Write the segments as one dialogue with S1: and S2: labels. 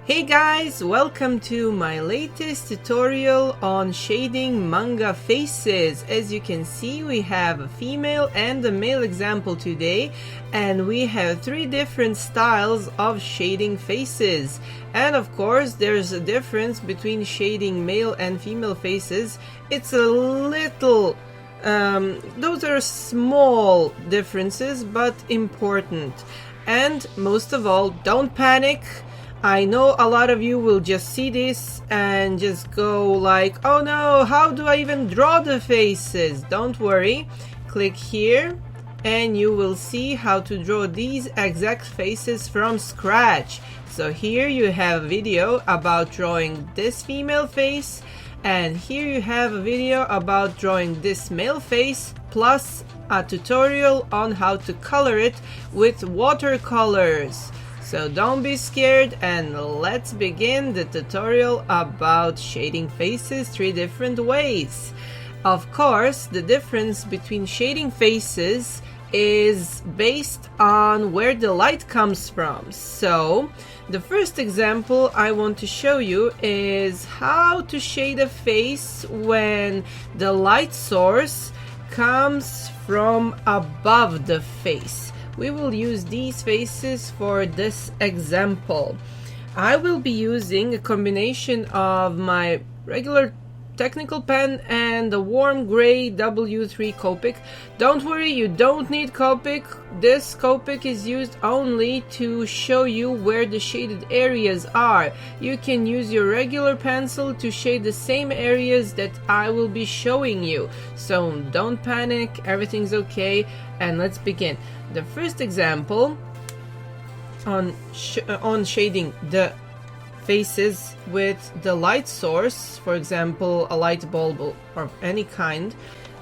S1: Hey guys, welcome to my latest tutorial on shading manga faces. As you can see, we have a female and a male example today, and we have three different styles of shading faces. And of course, there's a difference between shading male and female faces. It's a little those are small differences, but important. And most of all, don't panic. I know a lot of you will just see this and just go like, oh no, how do I even draw the faces? Don't worry, click here and you will see how to draw these exact faces from scratch. So here you have a video about drawing this female face, and here you have a video about drawing this male face, plus a tutorial on how to color it with watercolors. So don't be scared and let's begin the tutorial about shading faces three different ways. Of course, the difference between shading faces is based on where the light comes from. So the first example I want to show you is how to shade a face when the light source comes from above the face. We will use these faces for this example. I will be using a combination of my regular technical pen and the warm gray W3 Copic. Don't worry, you don't need Copic. This Copic is used only to show you where the shaded areas are. You can use your regular pencil to shade the same areas that I will be showing you. So don't panic, everything's okay, and let's begin. The first example on shading the faces with the light source, for example a light bulb or any kind,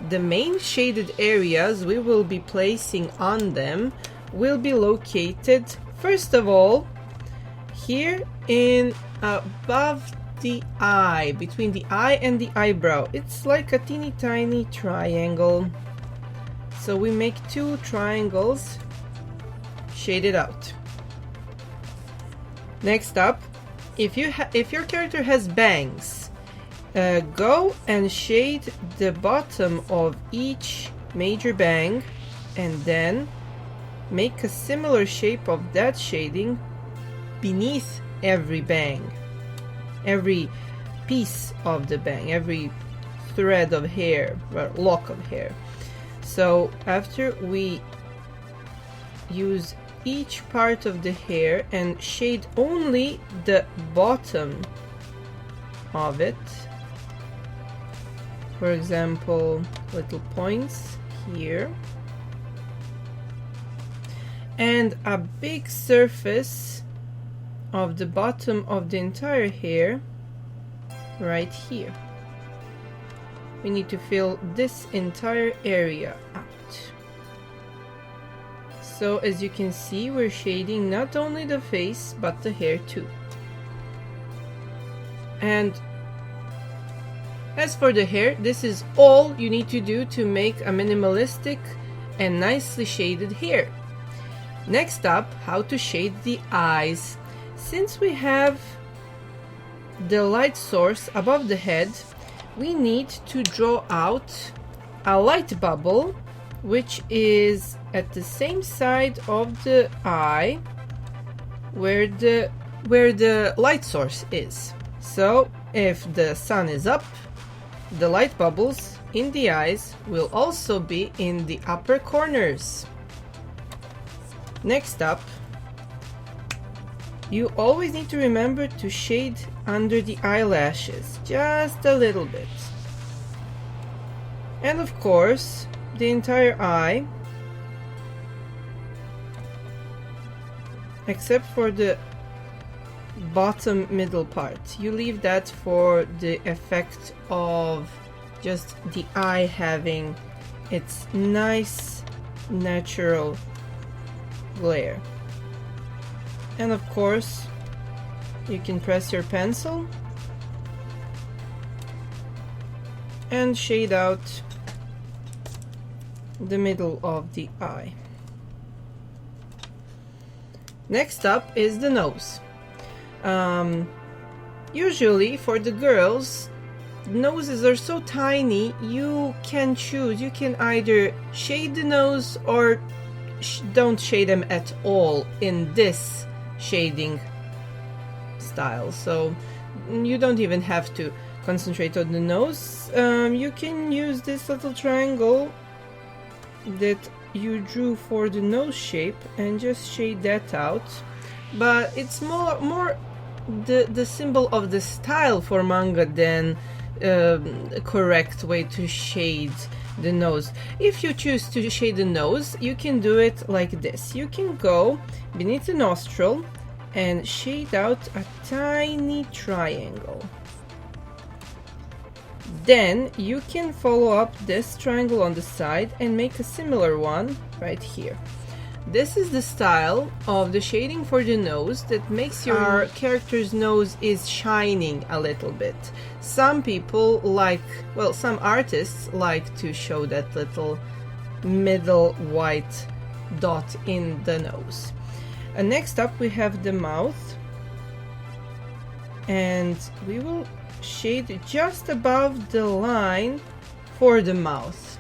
S1: the main shaded areas we will be placing on them will be located first of all here in above the eye, between the eye and the eyebrow. It's like a teeny tiny triangle, so we make two triangles shaded out. Next up, if your character has bangs, go and shade the bottom of each major bang and then make a similar shape of that shading beneath every bang, every piece of the bang, every thread of hair or lock of hair. So after we use each part of the hair and shade only the bottom of it, for example little points here, and a big surface of the bottom of the entire hair right here. We need to fill this entire area out. So as you can see, we're shading not only the face but the hair too. And as for the hair, this is all you need to do to make a minimalistic and nicely shaded hair. Next up, how to shade the eyes. Since we have the light source above the head, we need to draw out a light bubble which is at the same side of the eye where the light source is. So if the sun is up, the light bubbles in the eyes will also be in the upper corners. Next up, you always need to remember to shade under the eyelashes just a little bit, and of course the entire eye except for the bottom middle part. You leave that for the effect of just the eye having its nice natural glare. And of course you can press your pencil and shade out the middle of the eye. Next up is the nose. Usually for the girls, noses are so tiny, you can choose. You can either shade the nose or don't shade them at all in this shading style. So you don't even have to concentrate on the nose. You can use this little triangle that you drew for the nose shape and just shade that out. But it's more the symbol of the style for manga than a correct way to shade the nose. If you choose to shade the nose, you can do it like this. You can go beneath the nostril and shade out a tiny triangle. Then you can follow up this triangle on the side and make a similar one right here. This is the style of the shading for the nose that makes your character's nose is shining a little bit. Some people like, well, some artists like to show that little middle white dot in the nose. And next up we have the mouth, and we will shade just above the line for the mouth.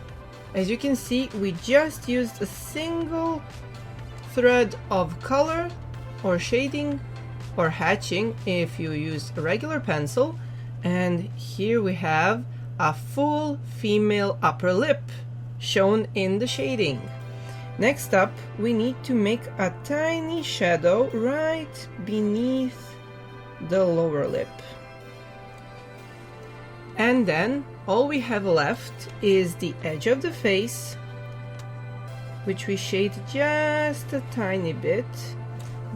S1: As you can see, we just used a single thread of color or shading or hatching if you use a regular pencil, and here we have a full female upper lip shown in the shading. Next up, we need to make a tiny shadow right beneath the lower lip. And then all we have left is the edge of the face, which we shade just a tiny bit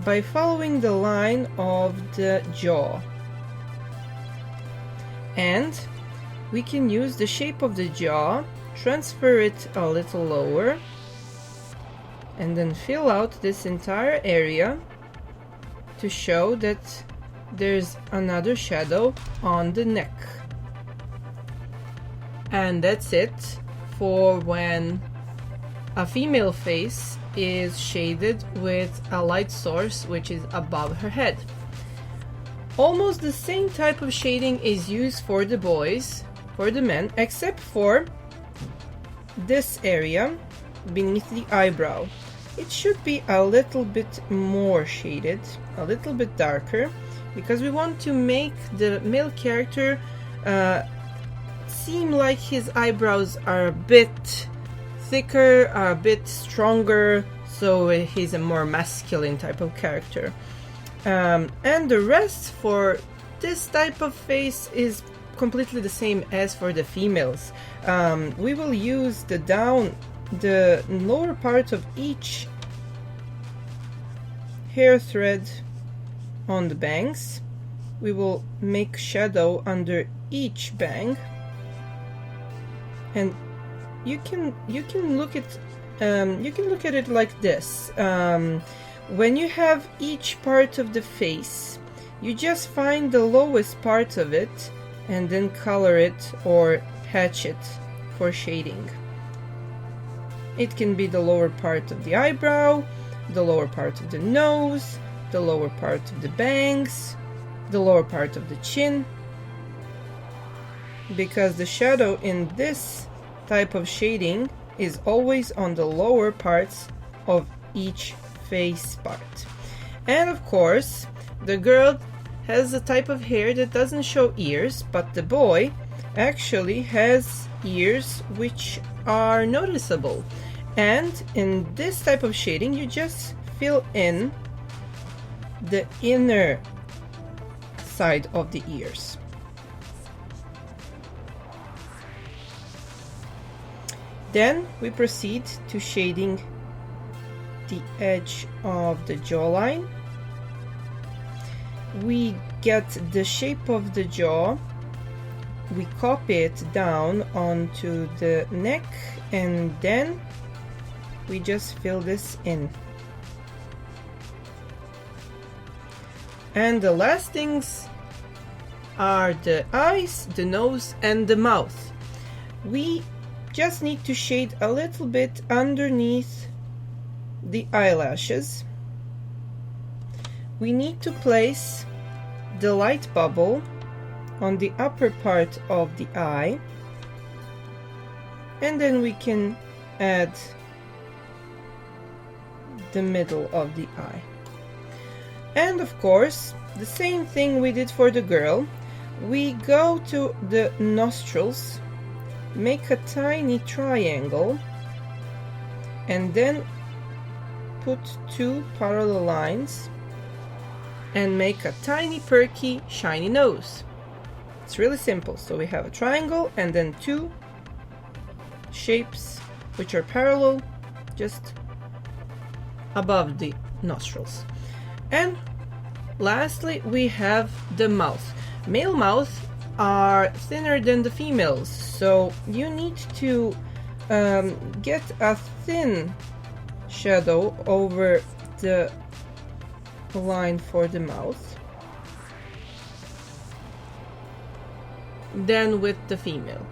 S1: by following the line of the jaw. And we can use the shape of the jaw, transfer it a little lower, and then fill out this entire area to show that there's another shadow on the neck. And that's it for when a female face is shaded with a light source which is above her head. Almost the same type of shading is used for the boys, for the men, except for this area beneath the eyebrow. It should be a little bit more shaded, a little bit darker, because we want to make the male character seem like his eyebrows are a bit thicker, are a bit stronger, so he's a more masculine type of character. And the rest for this type of face is completely the same as for the females. We will use the lower part of each hair thread on the bangs. We will make shadow under each bang, and you can look at it like this. When you have each part of the face, you just find the lowest part of it and then color it or hatch it for shading. It can be the lower part of the eyebrow, the lower part of the nose, the lower part of the bangs, the lower part of the chin, because the shadow in this type of shading is always on the lower parts of each face part. And of course, the girl has a type of hair that doesn't show ears, but the boy actually has ears which are noticeable. And in this type of shading, you just fill in the inner side of the ears. Then we proceed to shading the edge of the jawline. We get the shape of the jaw, we copy it down onto the neck, and then we just fill this in. And the last things are the eyes, the nose, and the mouth. We just need to shade a little bit underneath the eyelashes. We need to place the light bubble on the upper part of the eye, and then we can add the middle of the eye. And of course, the same thing we did for the girl. We go to the nostrils, make a tiny triangle, and then put two parallel lines and make a tiny perky shiny nose. It's really simple. So we have a triangle and then two shapes which are parallel just above the nostrils. And lastly, we have the mouth. Male mouth are thinner than the females, so you need to get a thin shadow over the line for the mouth than with the female.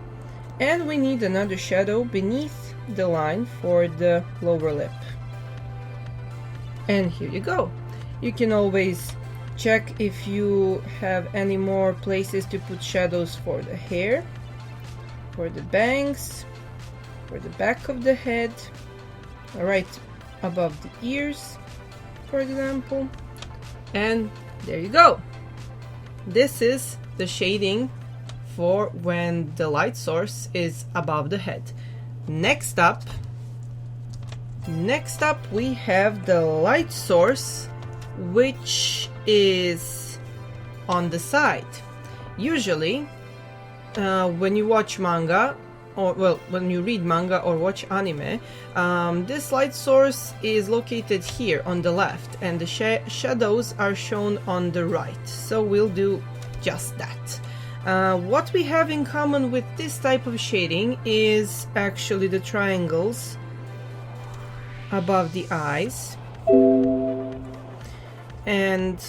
S1: And we need another shadow beneath the line for the lower lip. And here you go. You can always check if you have any more places to put shadows for the hair, for the bangs, for the back of the head, right above the ears, for example. And there you go. This is the shading for when the light source is above the head. Next up we have the light source, which is on the side. Usually when you watch manga, or well, when you read manga or watch anime, this light source is located here on the left, and the shadows are shown on the right. So we'll do just that. What we have in common with this type of shading is actually the triangles above the eyes, and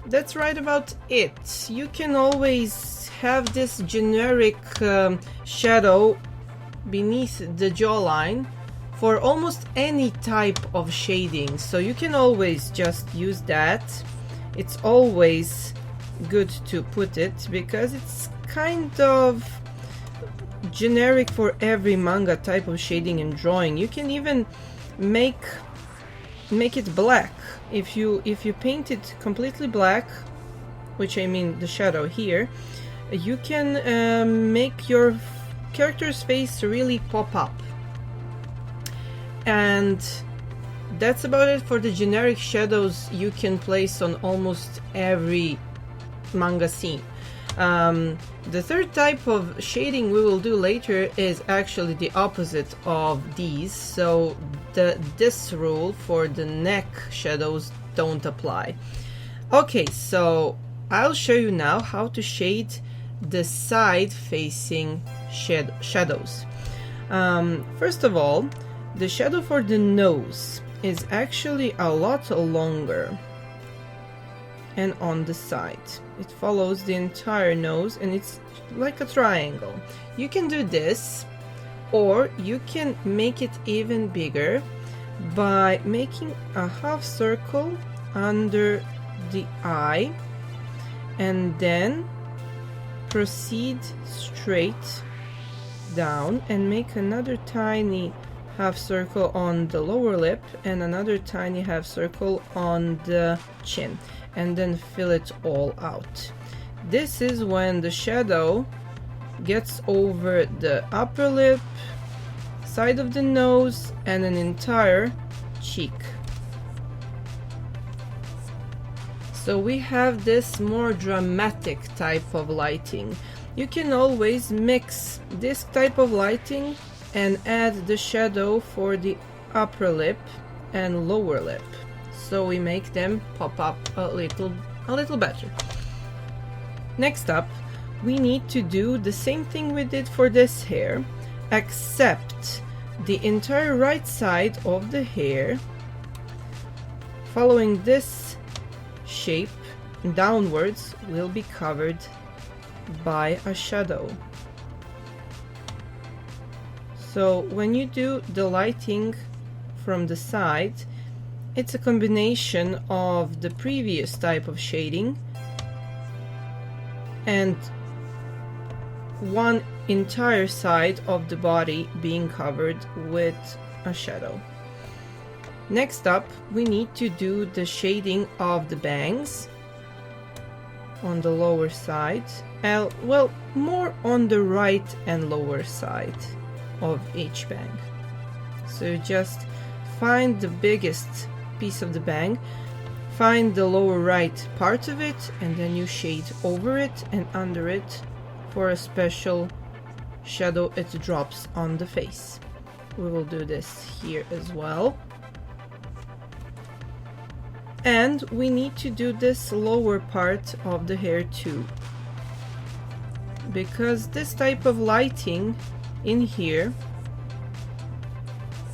S1: that's right about it. You can always have this generic shadow beneath the jawline for almost any type of shading, so you can always just use that. It's always good to put it because it's kind of generic for every manga type of shading and drawing. You can even make it black. If you paint it completely black, which I mean the shadow here, you can make your character's face really pop up. And that's about it for the generic shadows you can place on almost every manga scene. The third type of shading we will do later is actually the opposite of these, so this rule for the neck shadows don't apply. Okay, so I'll show you now how to shade the side facing shadows. First of all, the shadow for the nose is actually a lot longer and on the side. It follows the entire nose and it's like a triangle. You can do this, or you can make it even bigger by making a half circle under the eye and then proceed straight down and make another tiny half circle on the lower lip and another tiny half circle on the chin, and then fill it all out. This is when the shadow gets over the upper lip, side of the nose, and an entire cheek. So we have this more dramatic type of lighting. You can always mix this type of lighting and add the shadow for the upper lip and lower lip, so we make them pop up a little better. Next up, we need to do the same thing we did for this hair, except the entire right side of the hair, following this shape downwards, will be covered by a shadow. So when you do the lighting from the side, it's a combination of the previous type of shading and one entire side of the body being covered with a shadow. Next up, we need to do the shading of the bangs on the lower side, well, more on the right and lower side of each bang. So just find the biggest piece of the bang, find the lower right part of it, and then you shade over it and under it for a special shadow it drops on the face. We will do this here as well. And we need to do this lower part of the hair too, because this type of lighting in here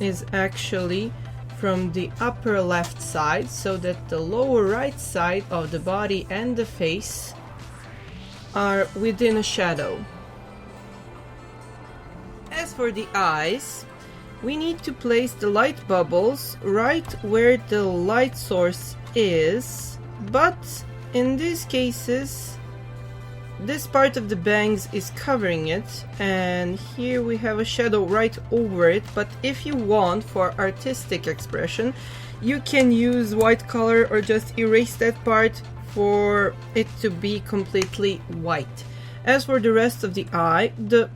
S1: is actually from the upper left side, so that the lower right side of the body and the face are within a shadow. As for the eyes, we need to place the light bubbles right where the light source is, but in these cases this part of the bangs is covering it, and here we have a shadow right over it. But if you want, for artistic expression, you can use white color or just erase that part for it to be completely white. As for the rest of the eye, the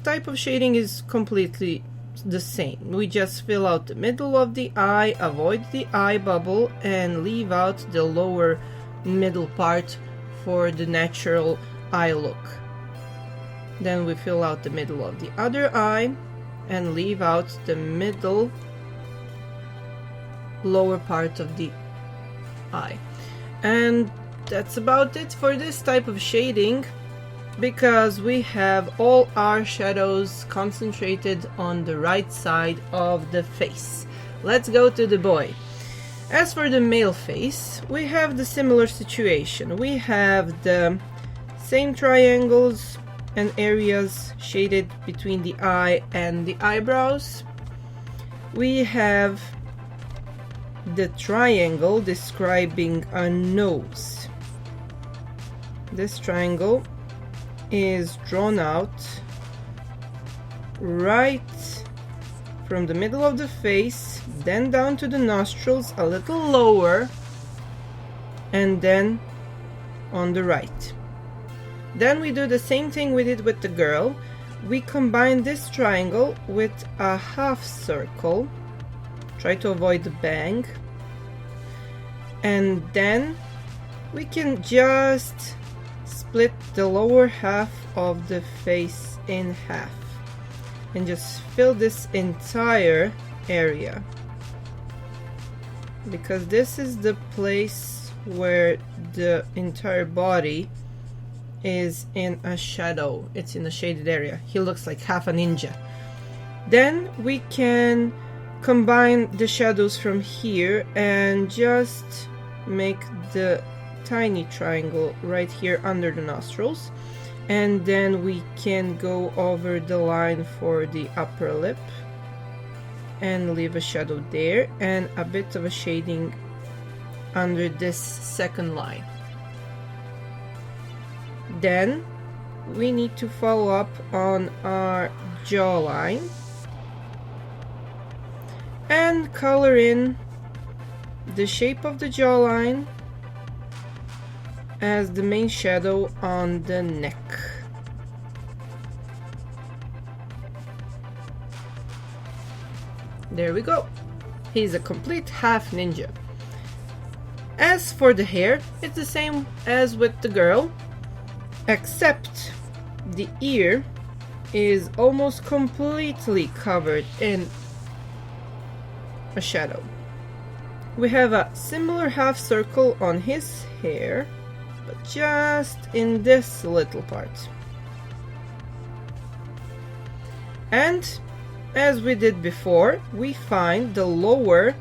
S1: type of shading is completely the same. We just fill out the middle of the eye, avoid the eye bubble, and leave out the lower middle part for the natural eye look. Then we fill out the middle of the other eye and leave out the middle lower part of the eye. And that's about it for this type of shading, because we have all our shadows concentrated on the right side of the face. Let's go to the boy. As for the male face, we have the similar situation. We have the same triangles and areas shaded between the eye and the eyebrows. We have the triangle describing a nose. This triangle is drawn out right from the middle of the face, then down to the nostrils a little lower, and then on the right. Then we do the same thing we did with the girl. We combine this triangle with a half circle, try to avoid the bang, and then we can just split the lower half of the face in half and just fill this entire area, because this is the place where the entire body is in a shadow. It's in a shaded area. He looks like half a ninja. Then we can combine the shadows from here and just make the tiny triangle right here under the nostrils, and then we can go over the line for the upper lip and leave a shadow there and a bit of a shading under this second line. Then we need to follow up on our jawline and color in the shape of the jawline as the main shadow on the neck. There we go. He's a complete half ninja. As for the hair, it's the same as with the girl, except the ear is almost completely covered in a shadow. We have a similar half circle on his hair, but just in this little part. And as we did before, we find the lower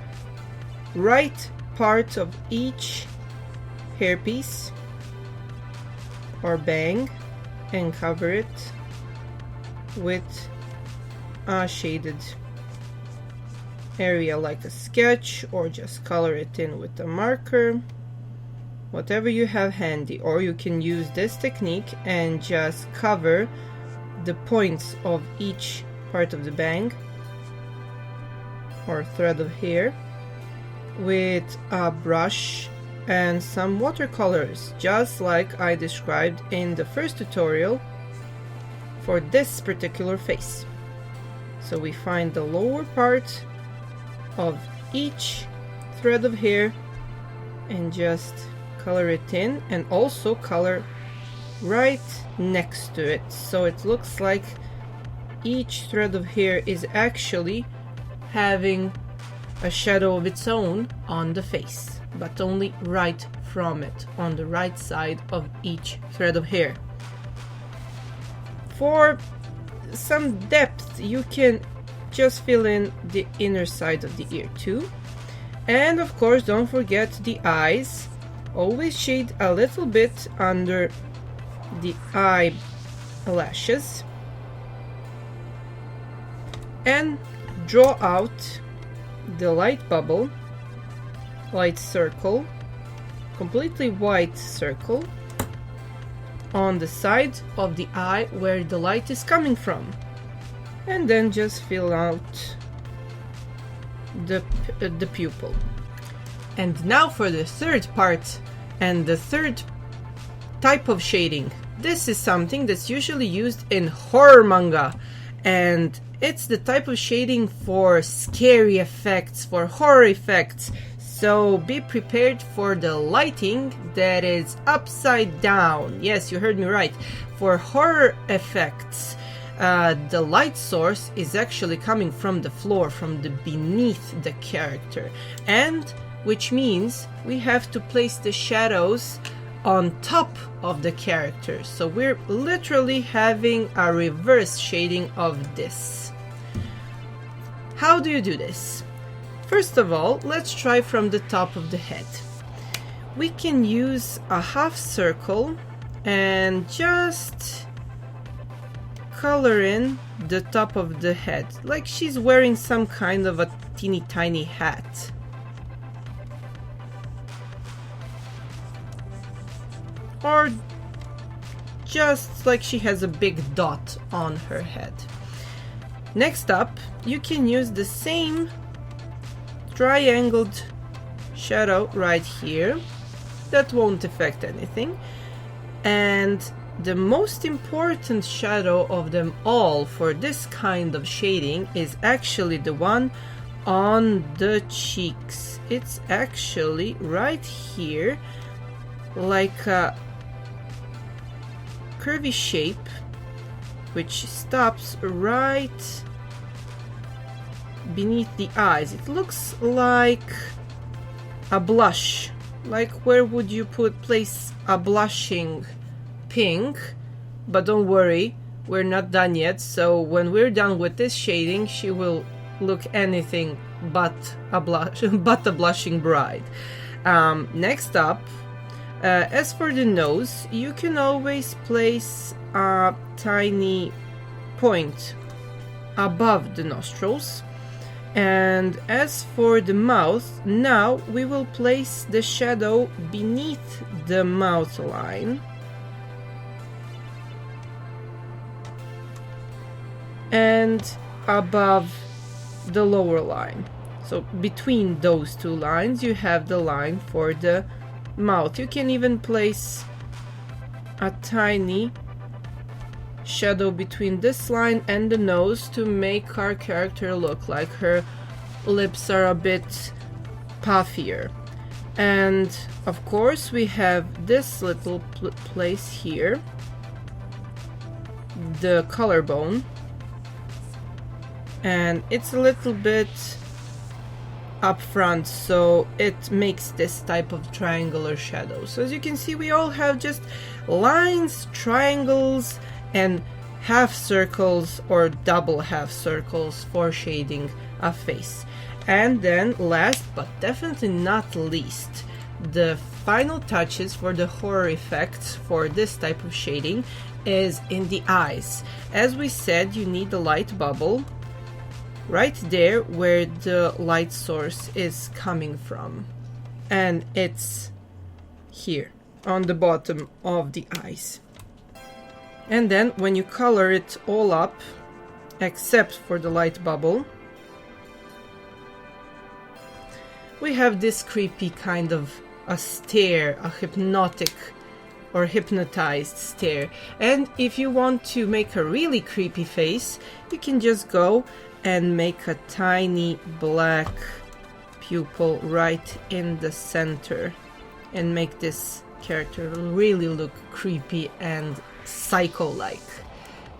S1: right part of each hairpiece or bang and cover it with a shaded area like a sketch, or just color it in with a marker whatever you have handy, or you can use this technique and just cover the points of each part of the bang or thread of hair with a brush and some watercolors, just like I described in the first tutorial for this particular face. So we find the lower part of each thread of hair and just color it in, and also color right next to it, so it looks like each thread of hair is actually having a shadow of its own on the face, but only right from it, on the right side of each thread of hair. For some depth, you can just fill in the inner side of the ear too. And of course, don't forget the eyes. Always shade a little bit under the eyelashes and draw out the light bubble, light circle, completely white circle on the side of the eye where the light is coming from, and then just fill out the pupil. And now for the third part and the third type of shading. This is something that's usually used in horror manga, and it's the type of shading for scary effects, for horror effects. So be prepared for the lighting that is upside down. Yes, you heard me right. For horror effects, the light source is actually coming from the floor, from the beneath the character, and which means we have to place the shadows on top of the character. So we're literally having a reverse shading of this. How do you do this? First of all, let's try from the top of the head. We can use a half circle and just color in the top of the head, like she's wearing some kind of a teeny tiny hat. Or just like she has a big dot on her head. Next up, you can use the same triangled shadow right here. That won't affect anything. And the most important shadow of them all for this kind of shading is actually the one on the cheeks. It's actually right here, like a curvy shape which stops right beneath the eyes. It looks like a blush. Like, where would you place a blushing pink? But don't worry, we're not done yet. So when we're done with this shading, she will look anything but a blush, but a blushing bride. Next up, as for the nose, you can always place a tiny point above the nostrils. And as for the mouth, now we will place the shadow beneath the mouth line. And above the lower line. So between those two lines, you have the line for the mouth. You can even place a tiny shadow between this line and the nose to make our character look like her lips are a bit puffier. And of course we have this little place here, the collarbone, and it's a little bit up front, so it makes this type of triangular shadow. So as you can see, we all have just lines, triangles, and half circles or double half circles for shading a face. And then last but definitely not least, the final touches for the horror effects for this type of shading is in the eyes. As we said, you need the light bubble right there where the light source is coming from, and it's here on the bottom of the eyes. And then when you color it all up, except for the light bubble, we have this creepy kind of a stare, a hypnotic or hypnotized stare. And if you want to make a really creepy face, you can just go and make a tiny black pupil right in the center and make this character really look creepy and psycho-like.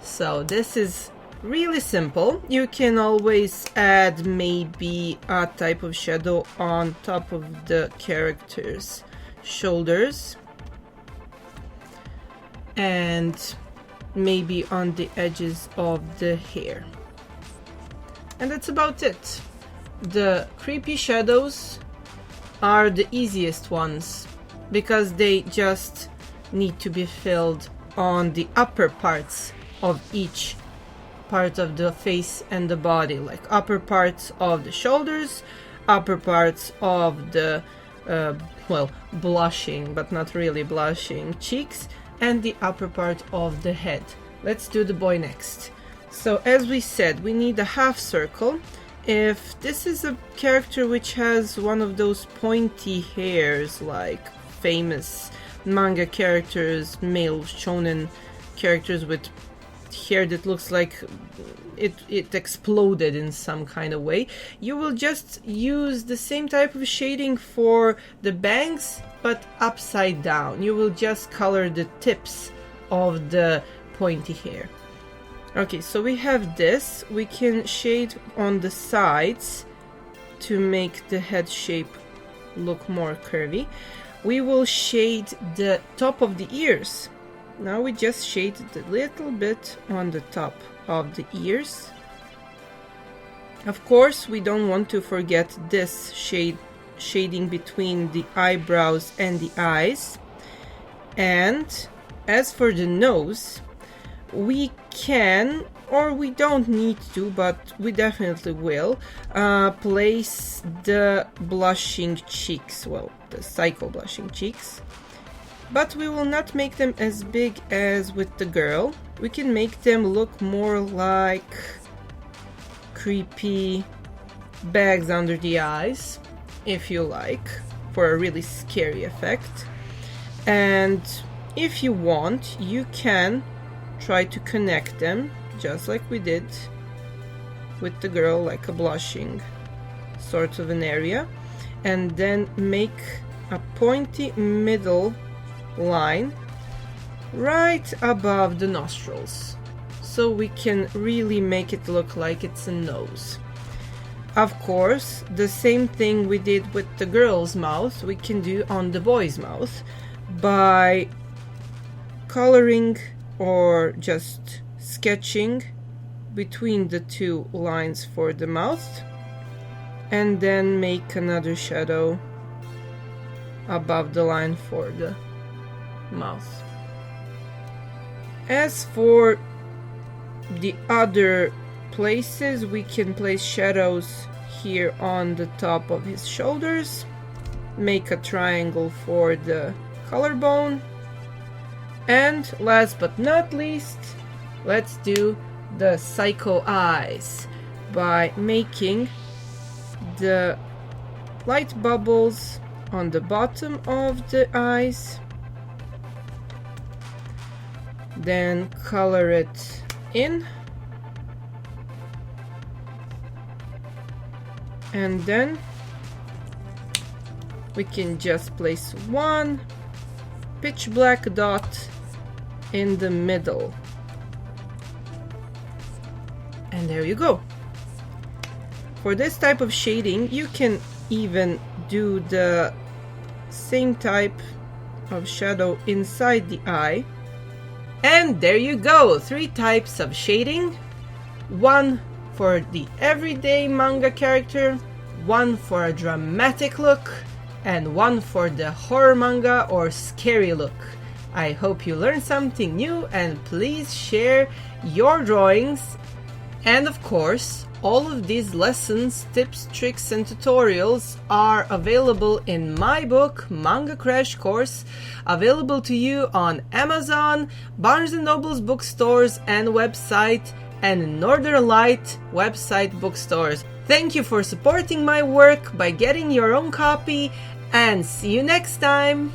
S1: So this is really simple. You can always add maybe a type of shadow on top of the character's shoulders and maybe on the edges of the hair. And that's about it. The creepy shadows are the easiest ones because they just need to be filled on the upper parts of each part of the face and the body, like upper parts of the shoulders, upper parts of the well, blushing but not really blushing cheeks, and the upper part of the head. Let's do the boy next. So as we said, we need a half circle. If this is a character which has one of those pointy hairs like famous manga characters, male shonen characters with hair that looks like it exploded in some kind of way, you will just use the same type of shading for the bangs but upside down. You will just color the tips of the pointy hair. Okay, so we have this. We can shade on the sides to make the head shape look more curvy. We will shade the top of the ears. Now we just shaded a little bit on the top of the ears. Of course, we don't want to forget this shading between the eyebrows and the eyes. And as for the nose, we can, or we don't need to, but we definitely will, place the blushing cheeks, well, the psycho blushing cheeks. But we will not make them as big as with the girl. We can make them look more like creepy bags under the eyes, if you like, for a really scary effect. And if you want, you can try to connect them, just like we did with the girl, like a blushing sort of an area, and then make a pointy middle line right above the nostrils, so we can really make it look like it's a nose. Of course, the same thing we did with the girl's mouth, we can do on the boy's mouth by coloring or just sketching between the two lines for the mouth, and then make another shadow above the line for the mouth. As for the other places, we can place shadows here on the top of his shoulders, make a triangle for the collarbone, and last but not least, let's do the psycho eyes by making the light bubbles on the bottom of the eyes, then color it in, and then we can just place one pitch black dot in the middle, and there you go. For this type of shading, you can even do the same type of shadow inside the eye. And there you go, 3 types of shading. One for the everyday manga character, one for a dramatic look, and one for the horror manga or scary look. I hope you learned something new, and please share your drawings. And of course, all of these lessons, tips, tricks, and tutorials are available in my book, Manga Crash course, available to you on Amazon, Barnes & Noble's bookstores and website, and Northern Light website bookstores. Thank you for supporting my work by getting your own copy, and see you next time!